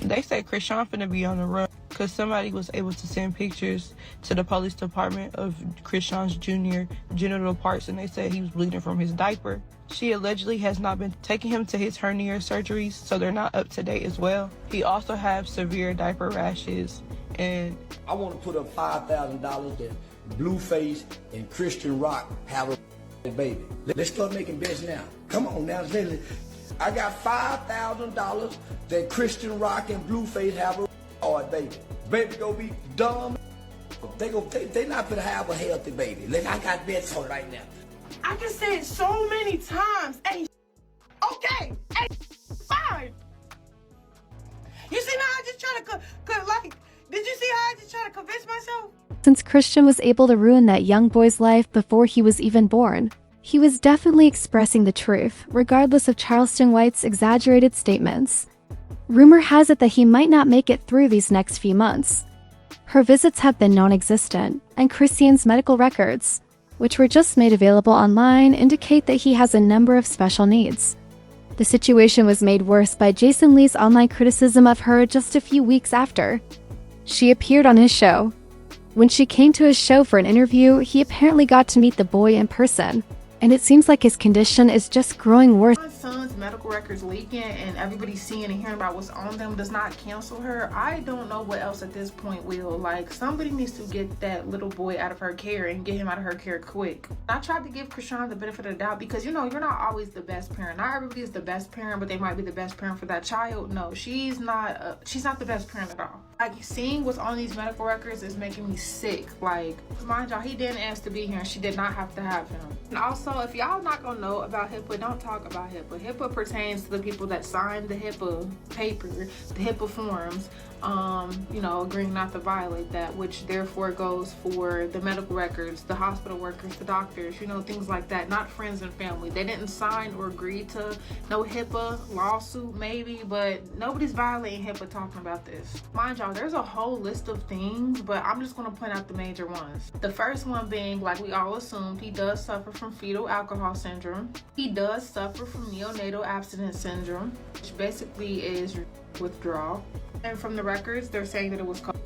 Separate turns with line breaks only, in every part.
They say Chrisean finna be on the run because somebody was able to send pictures to the police department of Chrisean Jr. genital parts, and they said he was bleeding from his diaper. She allegedly has not been taking him to his hernia surgeries, so they're not up to date as well. He also has severe diaper rashes, and
I want to put up $5,000 that Blueface and Chrisean Rock have a baby. Let's start making bets now. Come on now, I got $5,000 that Chrisean Rock and Blueface have a baby. Baby gonna be dumb. They not gonna have a healthy baby. Look, I got bets on right now.
I can say it so many times. Hey, okay, hey, fine. You see how I just try to did you see how I just try to convince myself?
Since Chrisean was able to ruin that young boy's life before he was even born, he was definitely expressing the truth, regardless of Charleston White's exaggerated statements. Rumor has it that he might not make it through these next few months. Her visits have been non-existent, and Chrisean's medical records, which were just made available online, indicate that he has a number of special needs. The situation was made worse by JasonLee's online criticism of her just a few weeks after she appeared on his show. When she came to his show for an interview, he apparently got to meet the boy in person, and it seems like his condition is just growing worse.
My son's medical records leaking and everybody seeing and hearing about what's on them does not cancel her. I don't know what else at this point will. Like, somebody needs to get that little boy out of her care and get him out of her care quick. I tried to give Chrisean the benefit of the doubt because, you know, you're not always the best parent. Not everybody is the best parent, but they might be the best parent for that child. No, she's not the best parent at all. Like, seeing what's on these medical records is making me sick. Like, mind y'all, he didn't ask to be here and she did not have to have him. And also, if y'all not gonna know about HIPAA, don't talk about HIPAA. HIPAA pertains to the people that signed the HIPAA paper, the HIPAA forms, you know, agreeing not to violate that, which therefore goes for the medical records, the hospital workers, the doctors, you know, things like that, not friends and family. They didn't sign or agree to no HIPAA lawsuit maybe, but nobody's violating HIPAA talking about this. Mind y'all, there's a whole list of things, but I'm just gonna point out the major ones. The first one being, like we all assumed, he does suffer from fetal alcohol syndrome. He does suffer from neonatal abstinence syndrome, which basically is withdrawal. And from the records, they're saying that it was cocaine.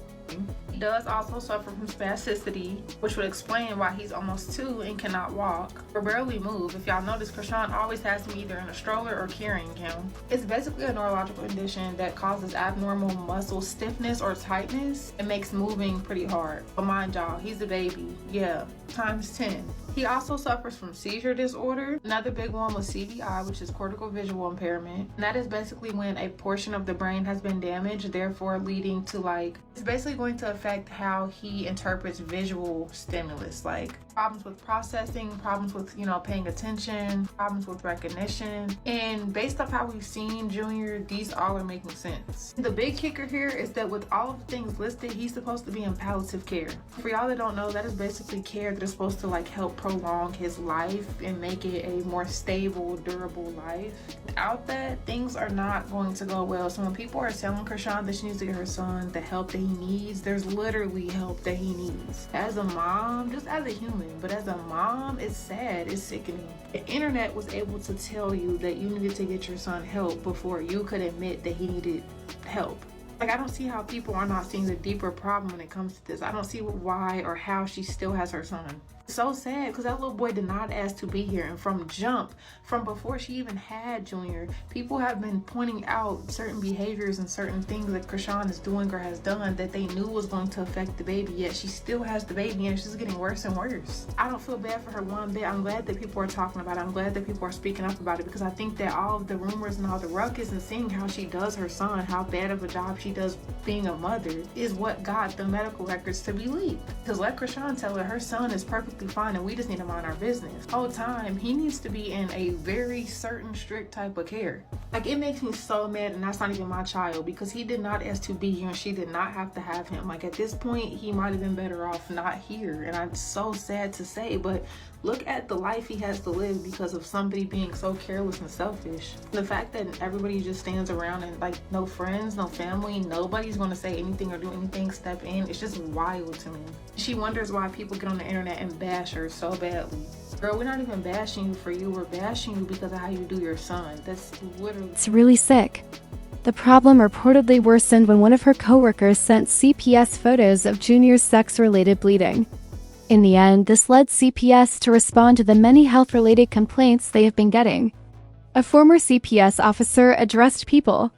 He does also suffer from spasticity, which would explain why he's almost 2 and cannot walk or barely move. If y'all notice, Chrisean always has him either in a stroller or carrying him. It's basically a neurological condition that causes abnormal muscle stiffness or tightness and makes moving pretty hard. But mind y'all, he's a baby. Yeah, times 10. He also suffers from seizure disorder. Another big one was CVI, which is cortical visual impairment. And that is basically when a portion of the brain has been damaged, therefore leading to, like, it's basically going to affect how he interprets visual stimulus, like problems with processing, problems with, you know, paying attention, problems with recognition. And based off how we've seen Junior, these all are making sense. The big kicker here is that with all of the things listed, he's supposed to be in palliative care. For y'all that don't know, that is basically care that is supposed to, like, help prolong his life and make it a more stable, durable life. Without that, things are not going to go well. So when people are telling Chrisean that she needs to get her son the help that he needs, there's literally help that he needs. As a mom, just as a human, but as a mom, it's sad, it's sickening. The internet was able to tell you that you needed to get your son help before you could admit that he needed help. Like, I don't see how people are not seeing the deeper problem when it comes to this. I don't see why or how she still has her son. So sad, because that little boy did not ask to be here, and from before she even had Junior, people have been pointing out certain behaviors and certain things that Chrisean is doing or has done that they knew was going to affect the baby, yet she still has the baby and she's getting worse and worse. I don't feel bad for her one bit. I'm glad that people are talking about it. I'm glad that people are speaking up about it, because I think that all of the rumors and all the ruckus and seeing how she does her son, how bad of a job she does being a mother, is what got the medical records to be leaked. Because let Chrisean tell her son is perfectly fine and we just need to mind our business. The whole time, he needs to be in a very certain strict type of care. Like, it makes me so mad, and that's not even my child, because he did not ask to be here and she did not have to have him. Like, at this point, he might have been better off not here, and I'm so sad to say, but look at the life he has to live because of somebody being so careless and selfish. The fact that everybody just stands around and, like, no friends, no family, nobody's going to say anything or do anything, step in, it's just wild to me. She wonders why people get on the internet and bash her so badly. Girl, we're not even bashing you for you, we're bashing you because of how you do your son. That's literally...
It's really sick. The problem reportedly worsened when one of her coworkers sent CPS photos of Junior's sex-related bleeding. In the end, this led CPS to respond to the many health-related complaints they have been getting. A former CPS officer addressed people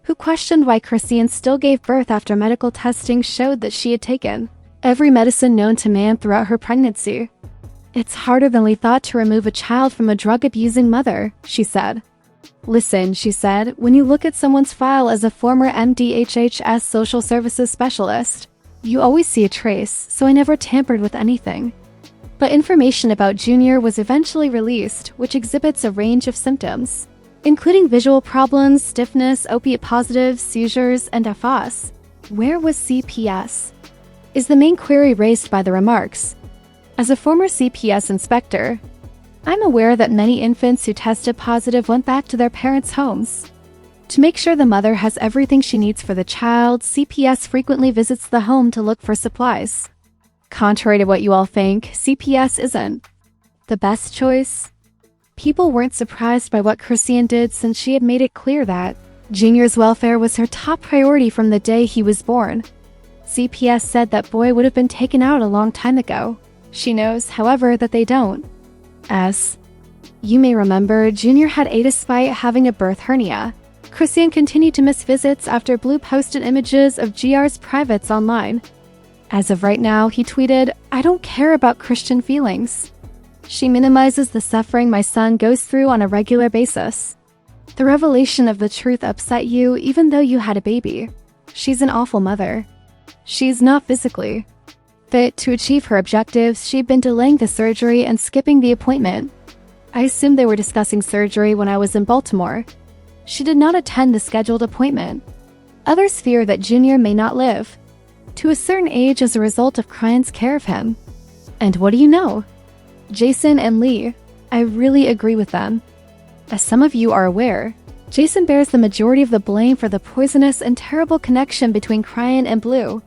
who questioned why Chrisean still gave birth after medical testing showed that she had taken every medicine known to man throughout her pregnancy. "It's harder than we thought to remove a child from a drug-abusing mother," she said. "Listen," she said, "when you look at someone's file as a former MDHHS social services specialist, you always see a trace, so I never tampered with anything." But information about Junior was eventually released, which exhibits a range of symptoms, including visual problems, stiffness, opiate-positive, seizures, and FOS. Where was CPS? Is the main query raised by the remarks. As a former CPS inspector, I'm aware that many infants who tested positive went back to their parents' homes. To make sure the mother has everything she needs for the child, CPS frequently visits the home to look for supplies. Contrary to what you all think, CPS isn't the best choice. People weren't surprised by what Chrisean did since she had made it clear that Junior's welfare was her top priority from the day he was born. CPS said that boy would have been taken out a long time ago. She knows, however, that they don't. As you may remember, Junior had a despite having a birth hernia. Chrisean continued to miss visits after Blue posted images of GR's privates online. As of right now, he tweeted, "I don't care about Christian feelings. She minimizes the suffering my son goes through on a regular basis. The revelation of the truth upset you even though you had a baby. She's an awful mother. She's not physically fit to achieve her objectives. She'd been delaying the surgery and skipping the appointment. I assumed they were discussing surgery when I was in Baltimore. She did not attend the scheduled appointment. Others fear that Junior may not live to a certain age as a result of Chrisean's care of him. And what do you know? Jason and Lee, I really agree with them. As some of you are aware, Jason bears the majority of the blame for the poisonous and terrible connection between Chrisean and Blue.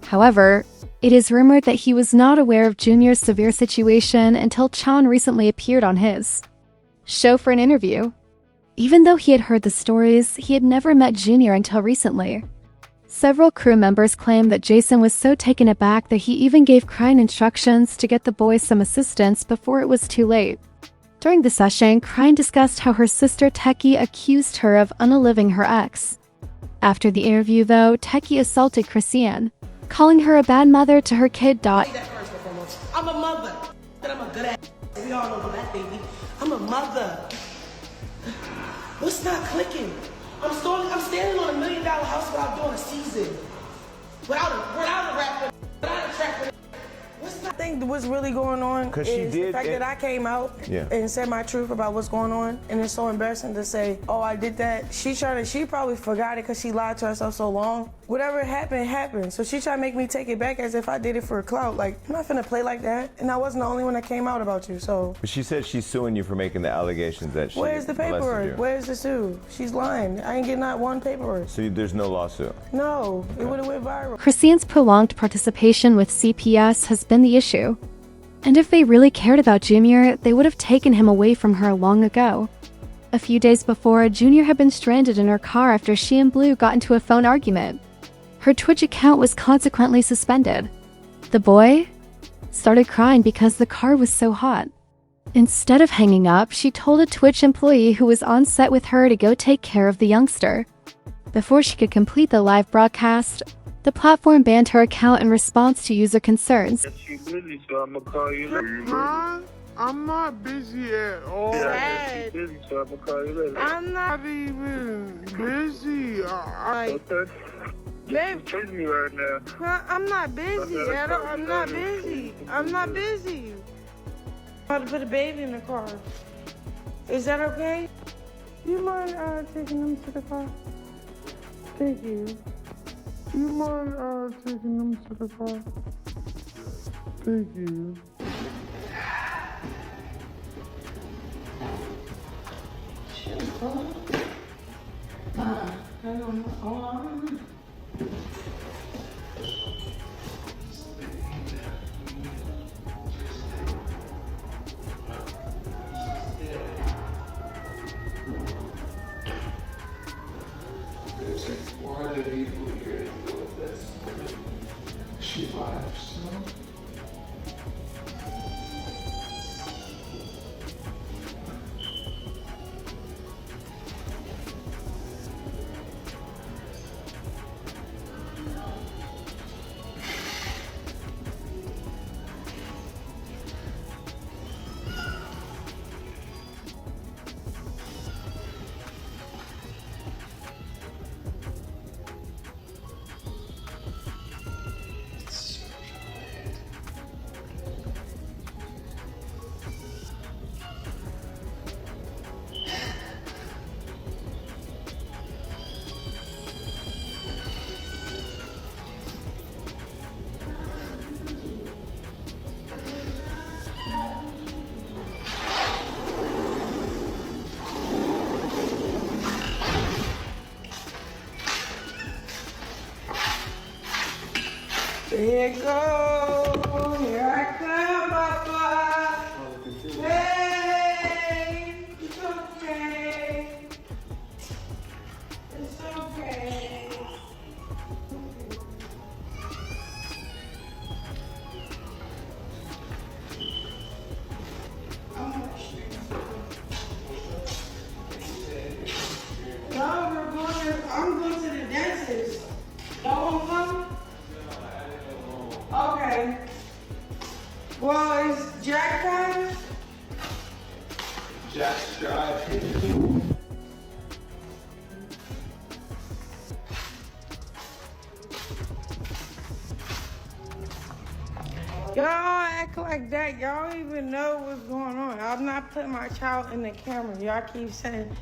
However, it is rumored that he was not aware of Junior's severe situation until Chan recently appeared on his show for an interview. Even though he had heard the stories, he had never met Junior until recently. Several crew members claim that Jason was so taken aback that he even gave Chrisean instructions to get the boys some assistance before it was too late. During the session, Chrisean discussed how her sister Techie accused her of unaliving her ex. After the interview, though, Techie assaulted Chrisean, calling her a bad mother to her kid.
I'm a mother. I'm a good ass. We all know that, baby. I'm a mother. What's not clicking? I'm standing on $1 million house without doing a season. Without a rapper, without a trapper. I think what's really going on is the fact that I came out and said my truth about what's going on, and it's so embarrassing to say, oh, I did that. She probably forgot it because she lied to herself so long. Whatever happened, happened. So she tried to make me take it back as if I did it for a clout. Like, I'm not finna play like that. And I wasn't the only one that came out about you, so.
But she said she's suing you for making the allegations that she
Where's the paperwork? Where's the sue? She's lying. I ain't getting not one paperwork.
So there's no lawsuit?
No, it would've went viral.
Chrisean's prolonged participation with CPS has been the issue. And if they really cared about Junior, they would have taken him away from her long ago. A few days before, Junior had been stranded in her car after she and Blue got into a phone argument. Her Twitch account was consequently suspended. The boy started crying because the car was so hot. Instead of hanging up, she told a Twitch employee who was on set with her to go take care of the youngster. Before she could complete the live broadcast, the platform banned her account in response to user concerns.
She busy, so I'm gonna call you later. Huh? I'm not busy at all. Yeah, she's busy, so I'm gonna call you later. I'm not even busy. Okay. Babe, you're me right now. I'm not busy at all. I'm not busy. I'm not busy. I'm about to put a baby in the car. Is that okay? You mind taking them to the car? Thank you. You mind taking them to the car? Thank you.
Here it goes. Here I come, Papa. Hey, it's okay. It's okay. I'm going to the dentist. Y'all want coming? Okay. Well, is Jack coming?
Jack's driving.
Y'all act like that. Y'all don't even know what's going on. I'm not putting my child in the camera. Y'all keep saying,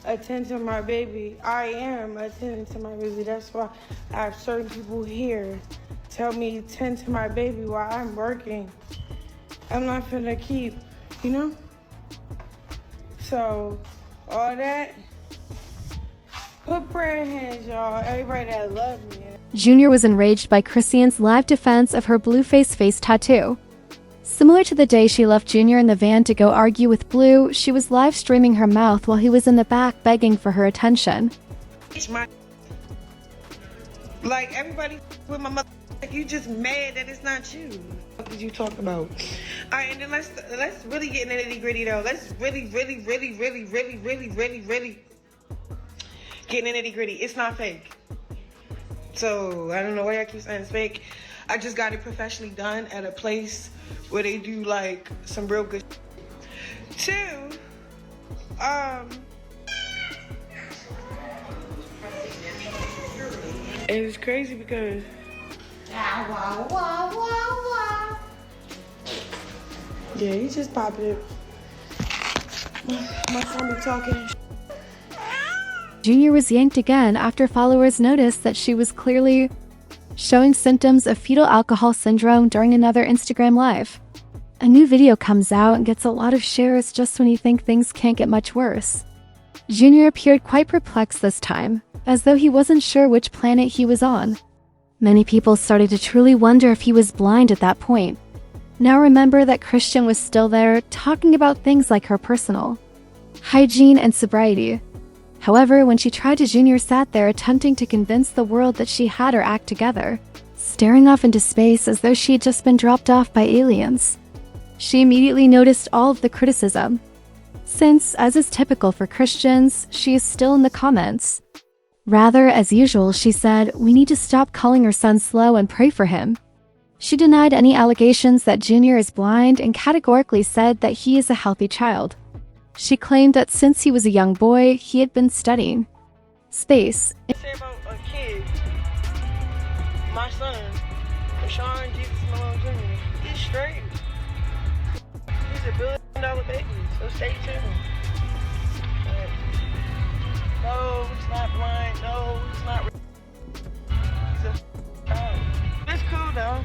attend to my baby. I am attending to my baby. That's why I have certain people here tell me attend to my baby while I'm working. I'm not finna keep, you know? So, all that, put prayer hands, y'all. Everybody that loves me.
Jr was enraged by Chrisean's live defense of her Blueface face tattoo. Similar to the day she left Jr in the van to go argue with Blue, she was live streaming her mouth while he was in the back begging for her attention.
It's my, like, everybody with my mother, you just mad that it's not you. What did you talk about? All right, and then let's really get in the nitty gritty though. Let's really get in the nitty gritty. It's not fake. So I don't know why I keep saying it's fake. I just got it professionally done at a place where they do like some real good shit. Two, it was crazy because yeah, he just popped it. My son be talking.
Jr was yanked again after followers noticed that she was clearly showing symptoms of fetal alcohol syndrome during another Instagram live. A new video comes out and gets a lot of shares just when you think things can't get much worse. Jr appeared quite perplexed this time, as though he wasn't sure which planet he was on. Many people started to truly wonder if he was blind at that point. Now remember that Chrisean was still there, talking about things like her personal hygiene and sobriety. However, when she tried to, Jr sat there attempting to convince the world that she had her act together, staring off into space as though she had just been dropped off by aliens. She immediately noticed all of the criticism, since, as is typical for Christians, she is still in the comments. Rather, as usual, she said, "We need to stop calling her son slow and pray for him." She denied any allegations that Jr is blind and categorically said that he is a healthy child. She claimed that since he was a young boy, he had been studying space.
Say about a kid, my son, Chrisean Jr, he's straight. He's $1 billion baby, so stay tuned. But, no, he's not blind. No, he's not. He's a child. It's cool though.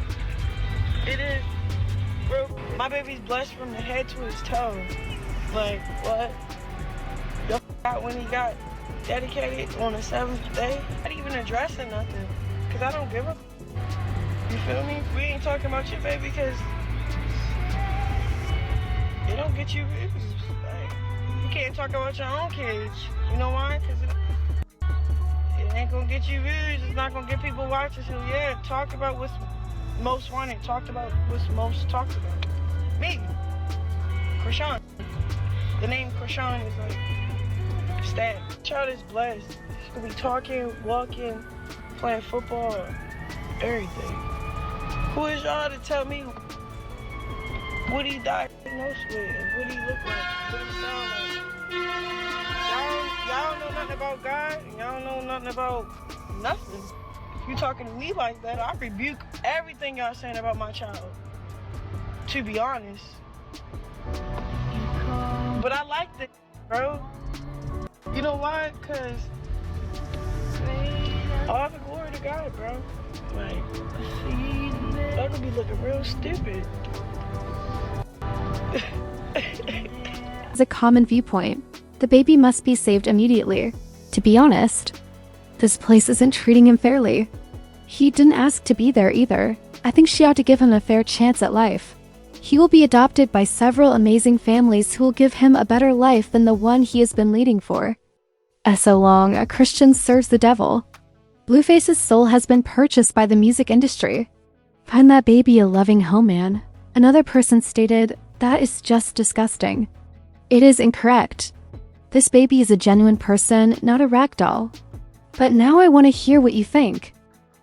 It is, bro. My baby's blessed from the head to his toe. Like, what? Out when he got dedicated on the 7th day? Not even addressing nothing. Because I don't give a. You feel me? We ain't talking about your baby because it don't get you views. Like, you can't talk about your own kids. You know why? Because it ain't going to get you views. It's not going to get people watching. So, yeah, talk about what's most wanted. Talk about what's most talked about. Me. Chrisean. The name Chrisean is like stat. Child is blessed. She could be talking, walking, playing football, everything. Who is y'all to tell me what he diagnosed with and what he look like, what he sound like? Y'all don't know nothing about God and y'all don't know nothing about nothing. If you talking to me like that, I rebuke everything y'all saying about my child. To be honest. But I like this, bro. You know why? Because all the glory to God, bro. Like, y'all gonna be looking real stupid.
As a common viewpoint, the baby must be saved immediately. To be honest, this place isn't treating him fairly. He didn't ask to be there either. I think she ought to give him a fair chance at life. He will be adopted by several amazing families who will give him a better life than the one he has been leading for. So long, a Christian serves the devil. Blueface's soul has been purchased by the music industry. Find that baby a loving home, man. Another person stated, that is just disgusting. It is incorrect. This baby is a genuine person, not a rag doll. But now I want to hear what you think.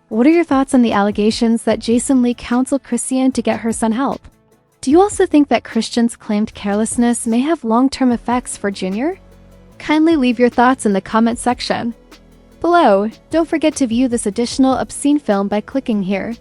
What are your thoughts on the allegations that JasonLee counseled Chrisean to get her son help? Do you also think that Christian's claimed carelessness may have long-term effects for Jr.? Kindly leave your thoughts in the comment section. Below, don't forget to view this additional obscene film by clicking here.